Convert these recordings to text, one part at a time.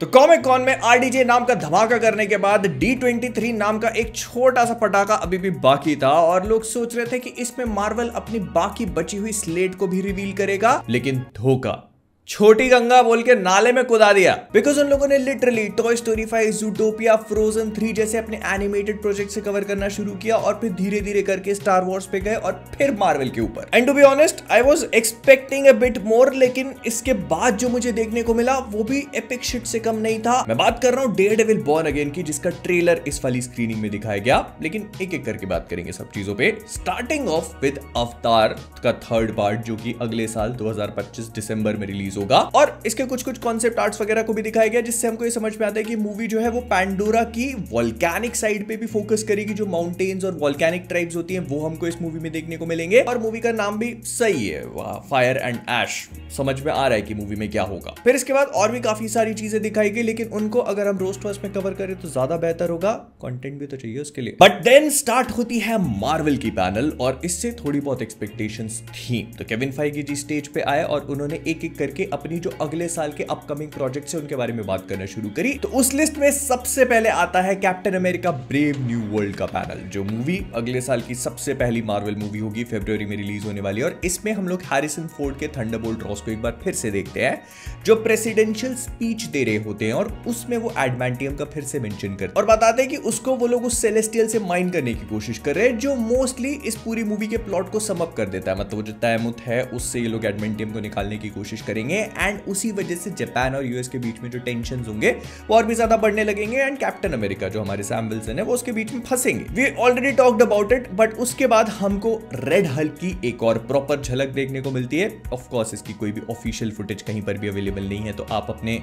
तो comic cone में RDJ नाम का धमाका करने के बाद D23 नाम का एक छोटा सा पटाखा अभी भी बाकी था और लोग सोच रहे थे कि इसमें मार्वल अपनी बाकी बची हुई स्लेट को भी रिवील करेगा, लेकिन धोखा। छोटी गंगा बोल के नाले में कुदा दिया। बिकॉज उन लोगों ने लिटरली टॉय स्टोरी 5, ज़ूटोपिया, फ्रोजन 3 जैसे अपने एनिमेटेड प्रोजेक्ट से कवर करना शुरू किया और फिर धीरे धीरे करके स्टार वॉर्स पे गए और फिर मार्वल के ऊपर। And to be honest I was expecting a bit more, लेकिन इसके बाद जो मुझे देखने को मिला वो भी एपिक शिट से कम नहीं था। मैं बात कर रहा हूँ डेयरडेविल बॉर्न अगेन की, जिसका ट्रेलर इस वाली स्क्रीनिंग में दिखाया गया, लेकिन एक एक करके बात करेंगे सब चीजों पे। स्टार्टिंग ऑफ विद अवतार का थर्ड पार्ट जो कि अगले साल 2025 दिसंबर में रिलीज होगा और इसके कुछ कॉन्सेप्ट आर्ट्स वगैरह को भी दिखाया गया, जिससे हमको ये समझ में आता है कि मूवी जो है वो पैंडोरा की वोल्केनिक साइड पे भी फोकस करेगी। जो माउंटेन्स और वोल्केनिक ट्राइब्स होती हैं वो हमको इस मूवी में देखने को मिलेंगे और मूवी का नाम भी सही है, फायर एंड ऐश। समझ में आ रहा है कि मूवी में क्या होगा। फिर इसके बाद और भी काफी सारी चीजें दिखाई गई, लेकिन उनको अगर हम रोस्ट वॉस्ट में कवर करें तो ज्यादा बेहतर होगा, कंटेंट भी तो चाहिए उसके लिए। बट देन स्टार्ट होती है मार्वल की पैनल और इससे थोड़ी बहुत एक्सपेक्टेशंस थी। तो केविन फाइगी जी स्टेज पे आए और उन्होंने एक एक करके अपनी जो अगले साल के अपकमिंग प्रोजेक्ट से उनके बारे में बात करना शुरू करी। तो उस लिस्ट में सबसे पहले आता है captain America brave new world का पैनल, जो मूवी अगले साल की सबसे पहली मार्वल मूवी होगी, फरवरी में रिलीज होने वाली है। और इसमें हम लोग हैरिसन फोर्ड के थंडरबोल्ट रॉस को एक बार फिर से देखते हैं, जो प्रेसिडेंशियल स्पीच दे रहे होते हैं और उसमें वो एडमेंटियम का फिर से मेंशन करते हैं और बताते हैं कि उसको वो लोग उस सेलेस्टियल से माइन करने की कोशिश कर रहे हैं, जो मोस्टली इस पूरी मूवी के प्लॉट को सम अप कर देता है। मतलब वो जो तैमुत है उससे ये लोग एडमेंटियम को निकालने की कोशिश करेंगे एंड उसी वजह से जापान और यूएस के बीच में जो टेंशंस होंगे वो और भी ज्यादा बढ़ने लगेंगे एंड कैप्टन अमेरिका जो हमारे सैम विल्सन है वो उसके बीच में फंसेंगे। We already talked about it, but उसके बाद हमको रेड हल्क की एक और प्रॉपर झलक देखने को मिलती है। ऑफ कोर्स इसकी कोई भी ऑफिशियल फुटेज कहीं पर भी अवेलेबल नहीं है, तो आप अपने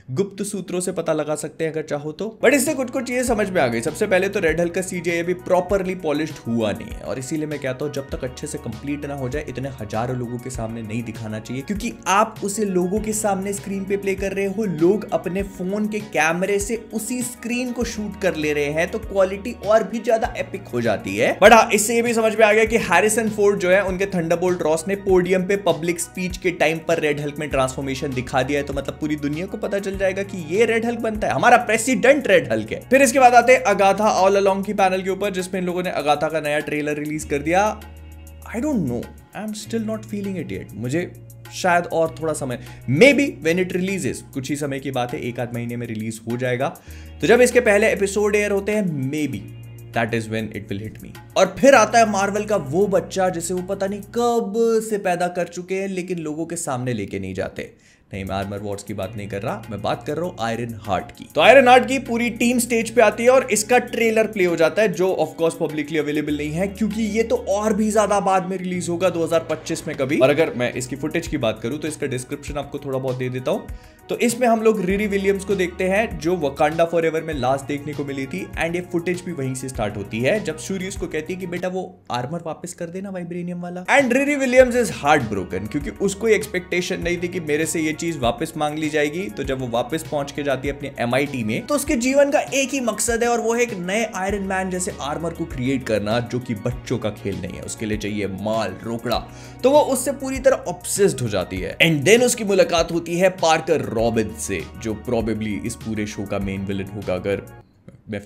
गुप्त सूत्रों से पता लगा सकते हैं अगर चाहो तो। बट इससे कुछ चीजें समझ में आ गई। सबसे पहले तो रेड हल्क का सीजीआई अभी प्रॉपरली पॉलिश्ड हुआ नहीं है और इसीलिए मैं कहता हूं जब तक अच्छे से कंप्लीट ना हो जाए इतने हजारों लोगों के सामने नहीं दिखाना चाहिए, क्योंकि आप उसे लोगों के सामने स्क्रीन पे प्ले कर रहे हो, लोग अपने फोन के कैमरे से उसी स्क्रीन को शूट कर ले रहे हैं, तो क्वालिटी और भी ज्यादा एपिक हो जाती है। बट हाँ, इससे ये भी समझ में आ गया कि हैरिसन फोर्ड जो है उनके थंडरबोल्ट रॉस ने पोडियम पे पब्लिक स्पीच के टाइम पर रेड हल्क में ट्रांसफॉर्मेशन दिखा दिया है, तो मतलब पूरी दुनिया को पता चल जाएगा कि ये रेड हल्क बनता है, हमारा प्रेसिडेंट रेड हल्क है। फिर इसके बाद आते हैं अगाथा ऑल अलोंग की पैनल के ऊपर, जिसमें इन लोगों ने अगाथा का नया ट्रेलर रिलीज कर दिया। I don't know, I am still not feeling it yet. मुझे शायद और थोड़ा समय, may be when it releases, कुछ ही समय की बात है, एक आध महीने में रिलीज हो जाएगा। तो जब इसके पहले एपिसोड एयर होते हैं, may be that is when it will hit me. और फिर आता है मार्वल का वो बच्चा जिसे वो पता नहीं कब से पैदा कर चुके हैं, लेकिन लोगों के सामने लेके नहीं जाते। नहीं, मैं आर्मर वॉर्स की बात नहीं कर रहा, मैं बात कर रहा हूं आयरन हार्ट की। तो आयरन हार्ट की पूरी टीम स्टेज पे आती है और इसका ट्रेलर प्ले हो जाता है, जो ऑफ कोर्स पब्लिकली अवेलेबल नहीं है, क्योंकि ये तो और भी ज्यादा बाद में रिलीज होगा 2025 में कभी। और अगर मैं इसकी फुटेज की बात करूं तो इसका डिस्क्रिप्शन आपको थोड़ा बहुत दे देता हूं। तो इसमें हम लोग रिरी विलियम्स को देखते हैं, जो वकांडा फॉरएवर में लास्ट देखने को मिली थी एंड ये फुटेज भी वहीं से स्टार्ट होती है, जब शूरी उसको कहती है कि बेटा वो आर्मर वापस कर देना वाइब्रेनियम वाला। And Riri Williams is heart broken, क्योंकि उसको एक्सपेक्टेशन नहीं थी कि मेरे से ये चीज वापस मांग ली जाएगी। तो जब वो वापस पहुंच के जाती है अपने MIT में, तो उसके जीवन का एक ही मकसद है और वो है एक नए आयरन मैन जैसे आर्मर को क्रिएट करना, जो कि बच्चों का खेल नहीं है। उसके लिए चाहिए माल रोकड़ा, तो वो उससे पूरी तरह ऑब्सेस्ड हो जाती है। एंड देन उसकी मुलाकात होती है पार्कर रॉबिन से, जो प्रोबेबली इस पूरे शो का मेन विलन होगा, अगर मैं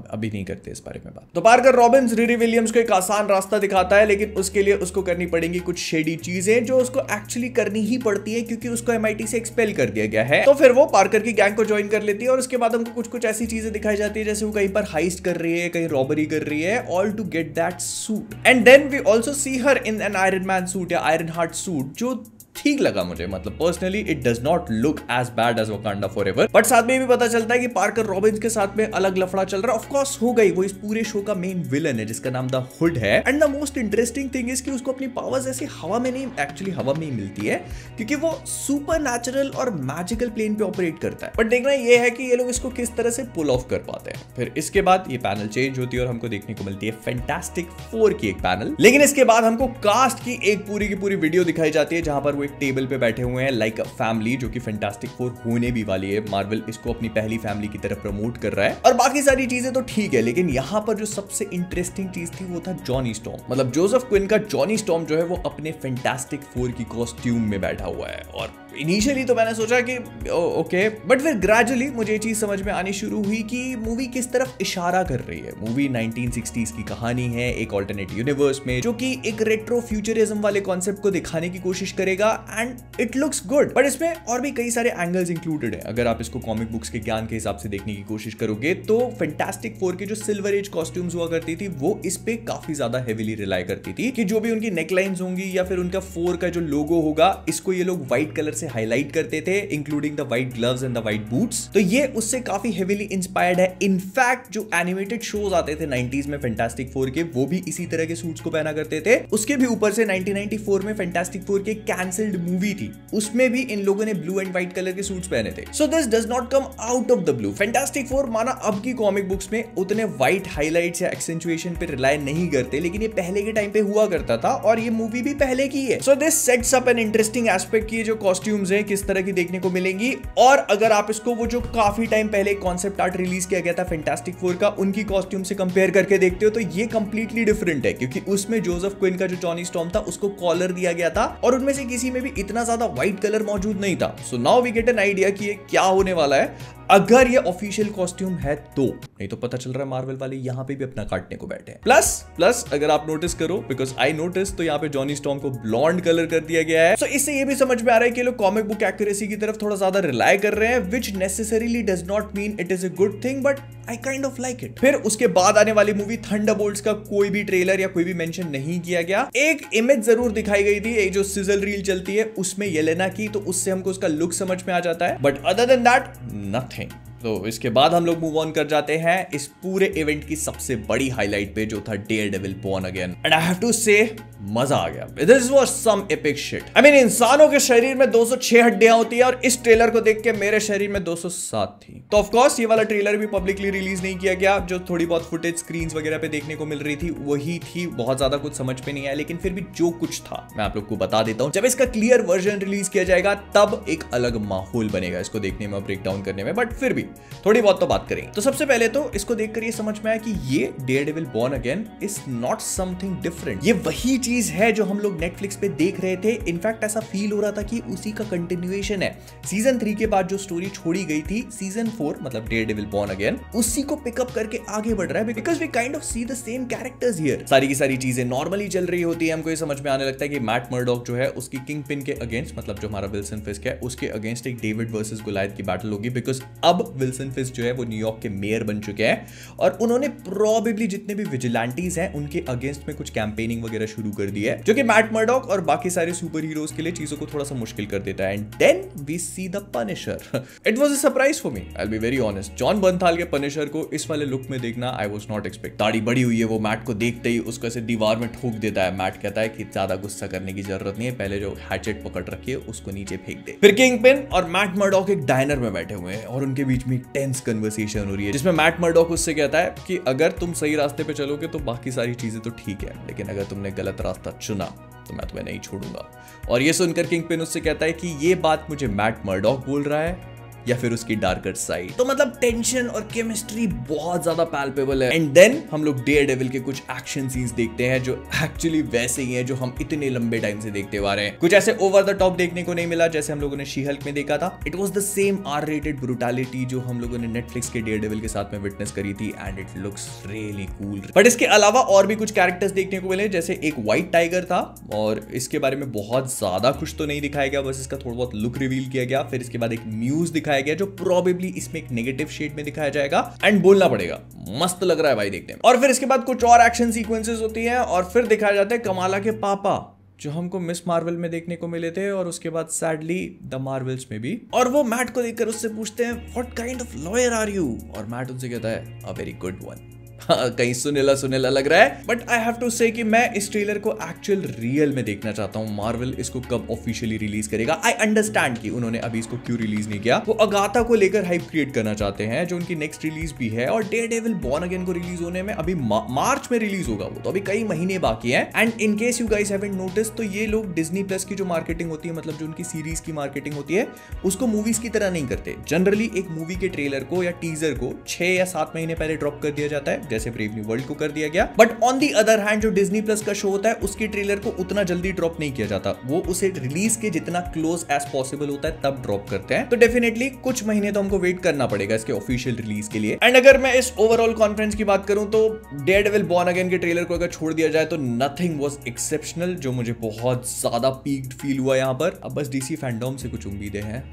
अभी नहीं करते इस बारे में बात। तो पार्कर रॉबिन्स रिरी विलियम्स को एक आसान रास्ता दिखाता है, लेकिन उसके लिए उसको करनी पड़ेंगी कुछ शेडी चीजें, जो उसको एक्चुअली करनी ही पड़ती है, क्योंकि उसको MIT से एक्सपेल कर दिया गया है। तो फिर वो पार्कर की गैंग को ज्वाइन कर लेती है और उसके बाद हमको कुछ ऐसी चीजें दिखाई जाती है, जैसे वो कहीं पर हाइस्ट कर रही है, कहीं रॉबरी कर रही है, all to get that suit. And then we also see her in an Iron Man suit या आयरन हार्ट सूट, जो ठीक लगा मुझे। मतलब personally it does not look as bad as Wakanda forever. But साथ में भी पता चलता है कि पार्कर रॉबिन्स के साथ में अलग लफड़ा चल रहा है। ऑफ कोर्स हो गई, वो इस पूरे शो का मेन विलन है, जिसका नाम द हुड है। And the most interesting thing is कि उसको अपनी पावर्स ऐसी हवा में नहीं, एक्चुअली हवा में ही मिलती है, क्योंकि वो सुपर नेचुरल और मैजिकल प्लेन पे ऑपरेट करता है। बट देखना ये है कि ये लोग इसको किस तरह से पुल ऑफ कर पाते हैं। फिर इसके बाद ये पैनल चेंज होती है और हमको देखने को मिलती है फैंटास्टिक 4 की एक पैनल। लेकिन इसके बाद हमको कास्ट की एक पूरी की पूरी वीडियो दिखाई जाती है, जहां पर वो एक टेबल पे बैठे हुए हैं लाइक अ फैमिली, जो कि फैंटास्टिक 4 होने भी वाली है। मार्वल इसको अपनी पहली फैमिली की तरफ प्रमोट कर रहा है और बाकी सारी चीजें तो ठीक है, लेकिन यहां पर जो सबसे इंटरेस्टिंग चीज थी वो था जॉनी स्टॉर्म। मतलब जोसेफ क्विन का जॉनी स्टॉर्म जो है वो अपने फैंटास्टिक 4 की कॉस्ट्यूम में बैठा हुआ है और इनिशियली तो मैंने सोचा कि ओके, बट फिर ग्रेजुअली मुझे ये चीज समझ में आनी शुरू हुई कि मूवी किस तरफ इशारा कर रही है। मूवी 1960s की कहानी है एक ऑल्टरनेट यूनिवर्स में, जो कि एक रेट्रो फ्यूचरिज्म वाले कॉन्सेप्ट को दिखाने की कोशिश करेगा and it looks good. But इसमें और भी कई सारे एंगल्स इंक्लूडेड है। अगर आप इसको कॉमिक बुक्स के ज्ञान के हिसाब से देखने की कोशिश करोगे तो फैंटास्टिक फोर के जो सिल्वर एज कॉस्ट्यूम्स हुआ करती थी वो इस पे काफी ज्यादा हेवीली रिलाई करती थी कि जो भी उनकी नेकलाइंस होंगी या फिर उनका फोर का जो लोगो होगा, इसको ये लोग व्हाइट कलर से हाईलाइट करते थे, including the white gloves and the white boots. तो ये उससे काफी हेवीली इंस्पायर्ड है। इनफैक्ट जो एनिमेटेड शोज आते थे 90s में फैंटास्टिक फोर के, वो भी इसी तरह के सूट्स को पहना करते थे। उसके भी ऊपर से 1994 में फैंटास्टिक फोर के कैंसिल्ड मूवी थी, उसमें भी इन लोगों ने ब्लू एंड व्हाइट कलर के सूट्स पहने थे। So this does not come out of the blue. Fantastic four माना अब की कॉमिक बुक्स में उतने व्हाइट हाइलाइट्स या एक्सेंचुएशन पे रिलाई नहीं करते, लेकिन ये पहले के टाइम पे हुआ करता था और ये मूवी भी पहले की है। So this sets up an interesting aspect की जो कॉस्ट्यूम्स हैं किस तरह की देखने को मिलेंगी। और अगर आप इसको वो जो काफी टाइम पहले कॉन्सेप्ट आर्ट रिलीज किया गया था फैंटास्टिक फोर का, उनकी कॉस्ट्यूम से कंपेयर करके देखते हो तो ये कंप्लीटली डिफरेंट है, क्योंकि उसमें जोसेफ क्विन का जो जॉनी स्टॉर्म था उसको कॉलर दिया गया था और उनमें से किसी में भी इतना ज्यादा व्हाइट कलर मौजूद नहीं था। So now we get an idea कि ये क्या होने वाला है अगर ये ऑफिशियल कॉस्ट्यूम है तो। नहीं तो पता चल रहा है मार्वल वाले यहां पे भी अपना काटने को बैठे हैं। प्लस अगर आप नोटिस करो, बिकॉज आई नोटिस, तो यहाँ पे जॉनी स्टॉर्म को ब्लॉन्ड कलर कर दिया गया है। सो इससे ये भी समझ में आ रहा है कि लोग कॉमिक बुक एक्यूरेसी की तरफ थोड़ा ज्यादा रिलाई कर रहे हैं, which necessarily does not mean it is a good thing, but I kind of like it. फिर उसके बाद आने वाली मूवी थंडरबोल्ट्स का कोई भी ट्रेलर या कोई भी मेंशन नहीं किया गया। एक इमेज जरूर दिखाई गई थी, एक जो सिजल रील चलती है उसमें येलेना की, तो उससे हमको उसका लुक समझ में आ जाता है, but other than that nothing. तो इसके बाद हम लोग मूव ऑन कर जाते हैं इस पूरे इवेंट की सबसे बड़ी हाईलाइट पे, जो था Daredevil born again. And I have to say मजा आ गया। This was some epic shit. I mean इंसानों के शरीर में 206 हड्डियां होती है और इस ट्रेलर को देख के मेरे शरीर में 207 थी। तो ऑफ कोर्स ये वाला ट्रेलर भी पब्लिकली रिलीज नहीं किया गया। जो थोड़ी बहुत फुटेज स्क्रीन्स वगैरह पे देखने को मिल रही थी वही थी, बहुत ज्यादा कुछ समझ में नहीं आया, लेकिन फिर भी जो कुछ था मैं आप लोग को बता देता हूं। जब इसका क्लियर वर्जन रिलीज किया जाएगा तब एक अलग माहौल बनेगा इसको देखने में, ब्रेक डाउन करने में, बट फिर भी थोड़ी बहुत तो बात करेंगे। तो सबसे पहले तो इसको देखकर ये समझ में आया कि ये Daredevil born again is not something different. ये वही चीज है जो हम लोग नेटफ्लिक्स पे देख रहे थे। इनफैक्ट ऐसा फील हो रहा था कि उसी का कंटिन्यूएशन है। सीजन 3 के बाद जो स्टोरी छोड़ी गई थी, सीजन 4 मतलब डेयरडेविल बॉर्न अगेन उसी को पिकअप करके आगे बढ़ रहा है, because we kind of see the same characters here. सारी की सारी चीजें नॉर्मली चल रही होती है। हमको ये समझ में आने लगता है कि मैट मर्डॉक जो है उसकी किंग पिन के अगेंस्ट, मतलब जो हमारा विल्सन फिस्क है, उसके अगेंस्ट एक डेविड वर्सेस गोलायत की बैटल होगी, बिकॉज अब विल्सन फिस्क जो है वो न्यूयॉर्क के मेयर बन चुके हैं और उन्होंने प्रोबेबली जितने भी विजिलेंटीज हैं उनके अगेंस्ट में कुछ कैंपेनिंग वगैरह शुरू कर दी है, जो कि मैट मर्डॉक और बाकी सारे सुपर हीरोज के लिए चीजों को थोड़ा सा मुश्किल कर देता है। And then we see the punisher. It was a surprise for me, I will be very honest. John Bernthal के पनिशर को इस वाले लुक में देखना आई वाज नॉट एक्सपेक्ट। दाढ़ी बड़ी हुई है, वो मैट को देखते ही उसको ऐसे दीवार में ठोक देता है। मैट कहता है कि ज्यादा गुस्सा करने की जरूरत नहीं है, पहले जो हैचेट पकड़ रखी है उसको नीचे फेंक दे। फिर किंग पिन और मैट मर्डॉक एक डाइनर में बैठे हुए हैं और उनके बीच में एक टेंस कन्वर्सेशन हो रही है, जिसमें मैट मर्डॉक उससे कहता है कि अगर तुम सही रास्ते पे चलोगे तो बाकी सारी चीजें तो ठीक है, लेकिन अगर तुमने गलत रास्ता चुना तो मैं तुम्हें नहीं छोड़ूंगा। और ये सुनकर किंग पिन उससे कहता है कि ये बात मुझे मैट मर्डॉक बोल रहा है या फिर उसकी डार्कर साइड। तो मतलब टेंशन और केमिस्ट्री बहुत ज्यादा पैल्पेबल है। एंड देन हम लोग डेयरडेविल के कुछ एक्शन सीन्स देखते हैं जो एक्चुअली वैसे ही हैं जो हम इतने लंबे टाइम से देखते आ रहे हैं। कुछ ऐसे ओवर द टॉप देखने को नहीं मिला जैसे हम लोगों ने शी हल्क में देखा था। It was the same R rated brutality जो हम लोगों ने नेटफ्लिक्स के डेयरडेविल के साथ में विटनेस करी थी, and it looks really cool. But इसके अलावा और भी कुछ कैरेक्टर्स देखने को मिले, जैसे एक व्हाइट टाइगर था और इसके बारे में बहुत ज्यादा कुछ तो नहीं दिखाया गया, बस इसका थोड़ा बहुत लुक रिवील किया गया। फिर इसके बाद एक म्यूज दिखाया गया जो प्रोबेबली इसमें एक नेगेटिव शेड में दिखाया जाएगा, एंड बोलना पड़ेगा मस्त लग रहा है भाई देखने में। और फिर इसके बाद कुछ और एक्शन सीक्वेंसेस होती हैं और फिर दिखाया जाता है कमाला के पापा जो हमको मिस मार्वल में देखने को मिले थे और उसके बाद सैडली द मार्वल्स में भी। और वो मैट को देखकर उससे पूछते हैं what kind of lawyer are you, और मैट उनसे कहता है अ वेरी गुड वन। कहीं सुनेला सुनेला लग रहा है, बट आई हैव टू से कि मैं इस ट्रेलर को एक्चुअल रियल में देखना चाहता हूं। मार्वल इसको कब ऑफिशियली रिलीज करेगा? आई अंडरस्टैंड कि उन्होंने अभी इसको क्यों रिलीज नहीं किया, वो अगाथा को लेकर हाइप क्रिएट करना चाहते हैं जो उनकी नेक्स्ट रिलीज भी है। और डेयरडेविल बॉर्न अगेन को रिलीज होने में अभी मार्च में रिलीज होगा, वो तो अभी कई महीने बाकी है। And in case you guys haven't notice, तो ये लोग डिज्नी प्लस की जो मार्केटिंग होती है, मतलब जो उनकी सीरीज की मार्केटिंग होती है, उसको मूवीज की तरह नहीं करते। जनरली एक मूवी के ट्रेलर को या टीजर को 6 या 7 महीने पहले ड्रॉप कर दिया जाता है, जैसे ब्रेव न्यू वर्ल्ड को कर दिया गया। But on the other hand जो डिज्नी प्लस का शो होता है उसकी ट्रेलर को उतना जल्दी ड्रॉप नहीं किया जाता, वो उसे रिलीज के जितना क्लोज एज पॉसिबल होता है तब ड्रॉप करते हैं। तो डेफिनेटली कुछ महीने तो हमको वेट करना पड़ेगा इसके ऑफिशियल रिलीज के लिए। एंड अगर मैं इस ओवरऑल कॉन्फ्रेंस की बात करूं तो डेयरडेविल बॉर्न अगेन के ट्रेलर को अगर छोड़ दिया जाए तो नथिंग वाज एक्सेप्शनल, जो मुझे बहुत ज्यादा पीक्ड फील हुआ यहाँ पर। अब बस डीसी फैंडम से कुछ उम्मीदें हैं,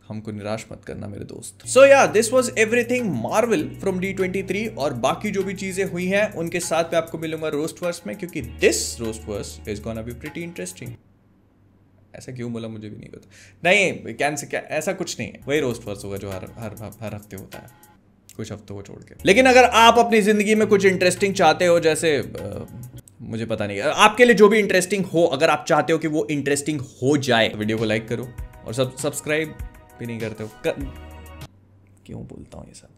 हमको निराश मत करना मेरे दोस्त। सो या this was everything Marvel from D23, और बाकी जो भी चीजें हुई हैं उनके साथ मैं आपको मिलूंगा रोस्टवर्स में, क्योंकि this roastverse is gonna be pretty interesting. ऐसा क्यों बोला मुझे भी नहीं पता। नहीं कैंसिल क्या, ऐसा कुछ नहीं है, वही रोस्टवर्स होगा जो हर हफ्ते होता है, कुछ हफ्तों को छोड़ के। लेकिन अगर आप अपनी जिंदगी में कुछ इंटरेस्टिंग चाहते हो, जैसे मुझे पता नहीं, आपके लिए जो भी इंटरेस्टिंग हो, अगर आप चाहते हो कि वो इंटरेस्टिंग हो जाए, वीडियो को लाइक करो और सब्सक्राइब भी नहीं करते हो, क्यों बोलता हूँ ये सब।